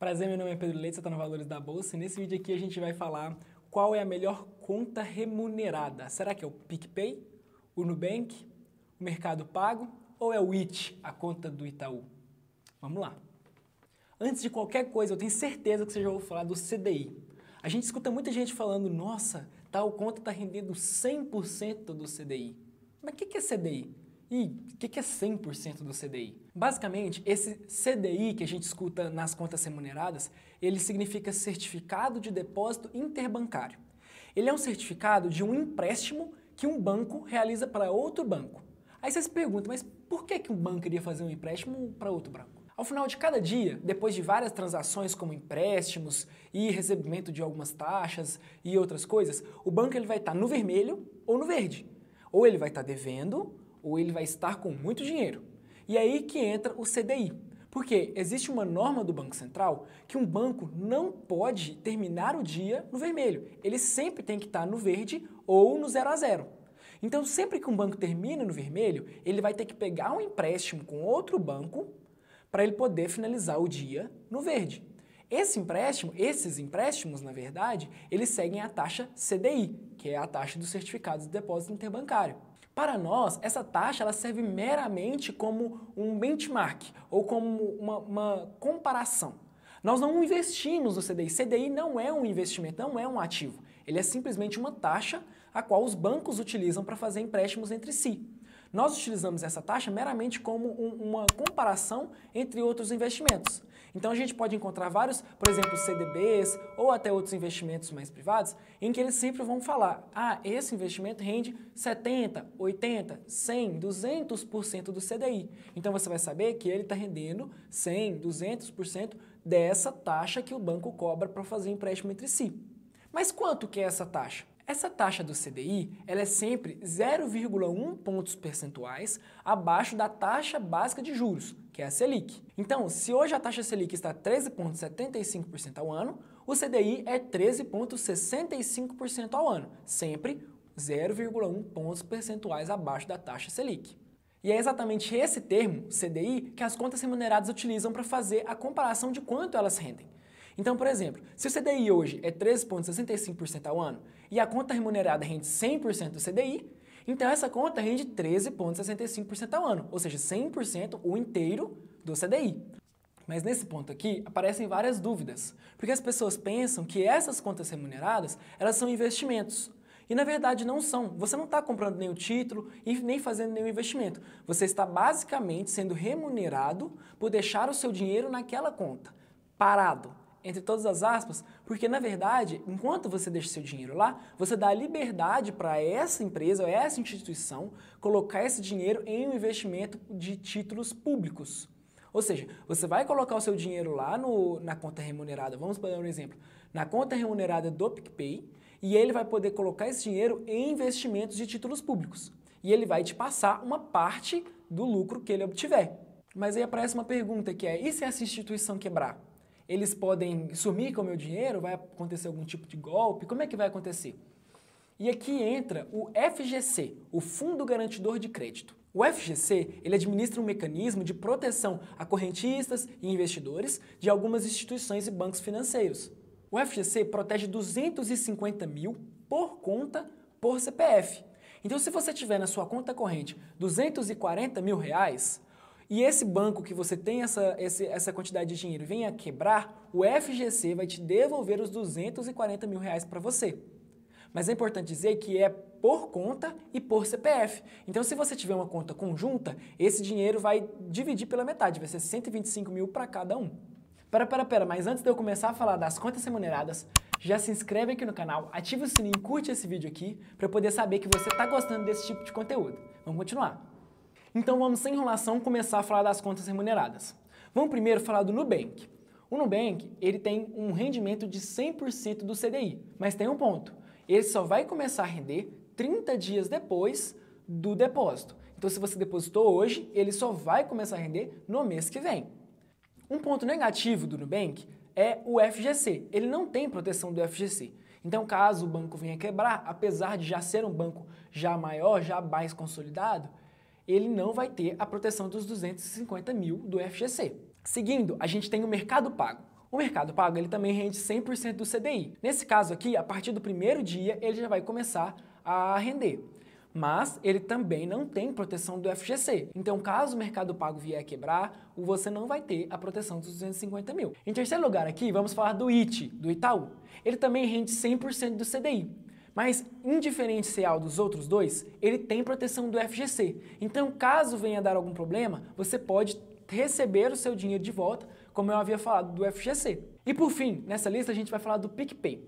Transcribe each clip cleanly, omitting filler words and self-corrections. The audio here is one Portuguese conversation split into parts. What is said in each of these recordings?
Prazer, meu nome é Pedro Leite, você está no Valores da Bolsa e nesse vídeo aqui a gente vai falar qual é a melhor conta remunerada. Será que é o PicPay, o Nubank, o Mercado Pago ou é o IT, a conta do Itaú? Vamos lá. Antes de qualquer coisa, eu tenho certeza que você já ouviu falar do CDI. A gente escuta muita gente falando, nossa, tal conta está rendendo 100% do CDI. Mas o que é CDI? E o que é 100% do CDI? Basicamente, esse CDI que a gente escuta nas contas remuneradas, ele significa Certificado de Depósito Interbancário. Ele é um certificado de um empréstimo que um banco realiza para outro banco. Aí você se pergunta, mas por que um banco iria fazer um empréstimo para outro banco? Ao final de cada dia, depois de várias transações como empréstimos e recebimento de algumas taxas e outras coisas, o banco ele vai estar no vermelho ou no verde. Ou ele vai estar devendo, ou ele vai estar com muito dinheiro. E é aí que entra o CDI. Porque existe uma norma do Banco Central que um banco não pode terminar o dia no vermelho. Ele sempre tem que estar no verde ou no 0 a 0. Então, sempre que um banco termina no vermelho, ele vai ter que pegar um empréstimo com outro banco para ele poder finalizar o dia no verde. Esses empréstimos, na verdade, eles seguem a taxa CDI, que é a taxa dos certificados de depósito interbancário. Para nós, essa taxa ela serve meramente como um benchmark ou como uma comparação. Nós não investimos no CDI. CDI não é um investimento, não é um ativo. Ele é simplesmente uma taxa a qual os bancos utilizam para fazer empréstimos entre si. Nós utilizamos essa taxa meramente como uma comparação entre outros investimentos. Então a gente pode encontrar vários, por exemplo, CDBs ou até outros investimentos mais privados, em que eles sempre vão falar, esse investimento rende 70, 80, 100, 200% do CDI. Então você vai saber que ele está rendendo 100, 200% dessa taxa que o banco cobra para fazer empréstimo entre si. Mas quanto que é essa taxa? Essa taxa do CDI ela é sempre 0,1 pontos percentuais abaixo da taxa básica de juros, que é a Selic. Então, se hoje a taxa Selic está 13,75% ao ano, o CDI é 13,65% ao ano, sempre 0,1 pontos percentuais abaixo da taxa Selic. E é exatamente esse termo, CDI, que as contas remuneradas utilizam para fazer a comparação de quanto elas rendem. Então, por exemplo, se o CDI hoje é 13,65% ao ano e a conta remunerada rende 100% do CDI, então essa conta rende 13,65% ao ano, ou seja, 100% o inteiro do CDI. Mas nesse ponto aqui aparecem várias dúvidas, porque as pessoas pensam que essas contas remuneradas elas são investimentos. E na verdade não são. Você não está comprando nenhum título e nem fazendo nenhum investimento. Você está basicamente sendo remunerado por deixar o seu dinheiro naquela conta, parado. Entre todas as aspas, porque na verdade, enquanto você deixa seu dinheiro lá, você dá a liberdade para essa empresa ou essa instituição colocar esse dinheiro em um investimento de títulos públicos. Ou seja, você vai colocar o seu dinheiro lá na conta remunerada, vamos dar um exemplo, na conta remunerada do PicPay, e ele vai poder colocar esse dinheiro em investimentos de títulos públicos. E ele vai te passar uma parte do lucro que ele obtiver. Mas aí aparece uma pergunta que é, e se essa instituição quebrar? Eles podem sumir com o meu dinheiro? Vai acontecer algum tipo de golpe? Como é que vai acontecer? E aqui entra o FGC, o Fundo Garantidor de Crédito. O FGC, ele administra um mecanismo de proteção a correntistas e investidores de algumas instituições e bancos financeiros. O FGC protege 250 mil por conta por CPF. Então, se você tiver na sua conta corrente 240 mil reais, e esse banco que você tem essa quantidade de dinheiro venha quebrar, o FGC vai te devolver os 240 mil reais para você. Mas é importante dizer que é por conta e por CPF. Então, se você tiver uma conta conjunta, esse dinheiro vai dividir pela metade, vai ser 125 mil para cada um. Pera, mas antes de eu começar a falar das contas remuneradas, já se inscreve aqui no canal, ativa o sininho e curte esse vídeo aqui para eu poder saber que você está gostando desse tipo de conteúdo. Vamos continuar. Então vamos sem enrolação começar a falar das contas remuneradas. Vamos primeiro falar do Nubank. O Nubank ele tem um rendimento de 100% do CDI, mas tem um ponto, ele só vai começar a render 30 dias depois do depósito. Então se você depositou hoje, ele só vai começar a render no mês que vem. Um ponto negativo do Nubank é o FGC, ele não tem proteção do FGC. Então caso o banco venha quebrar, apesar de já ser um banco já maior, já mais consolidado, ele não vai ter a proteção dos 250 mil do FGC. Seguindo, a gente tem o Mercado Pago. O Mercado Pago ele também rende 100% do CDI. Nesse caso aqui, a partir do primeiro dia, ele já vai começar a render. Mas ele também não tem proteção do FGC. Então, caso o Mercado Pago vier a quebrar, você não vai ter a proteção dos 250 mil. Em terceiro lugar aqui, vamos falar do IT, do Itaú. Ele também rende 100% do CDI. Mas, indiferencial dos outros dois, ele tem proteção do FGC. Então, caso venha a dar algum problema, você pode receber o seu dinheiro de volta, como eu havia falado do FGC. E por fim, nessa lista a gente vai falar do PicPay.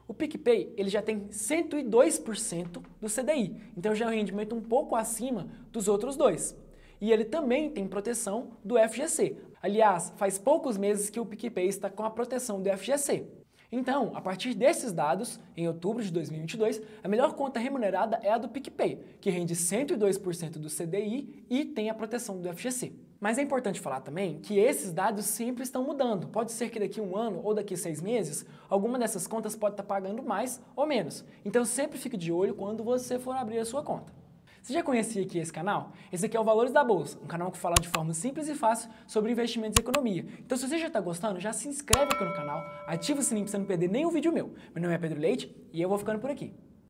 O PicPay ele já tem 102% do CDI, então já é um rendimento um pouco acima dos outros dois. E ele também tem proteção do FGC. Aliás, faz poucos meses que o PicPay está com a proteção do FGC. Então, a partir desses dados, em outubro de 2022, a melhor conta remunerada é a do PicPay, que rende 102% do CDI e tem a proteção do FGC. Mas é importante falar também que esses dados sempre estão mudando. Pode ser que daqui a um ano ou daqui a 6 meses, alguma dessas contas pode estar pagando mais ou menos. Então sempre fique de olho quando você for abrir a sua conta. Você já conhecia aqui esse canal? Esse aqui é o Valores da Bolsa, um canal que fala de forma simples e fácil sobre investimentos e economia. Então se você já está gostando, já se inscreve aqui no canal, ativa o sininho para você não perder nenhum vídeo meu. Meu nome é Pedro Leite e eu vou ficando por aqui.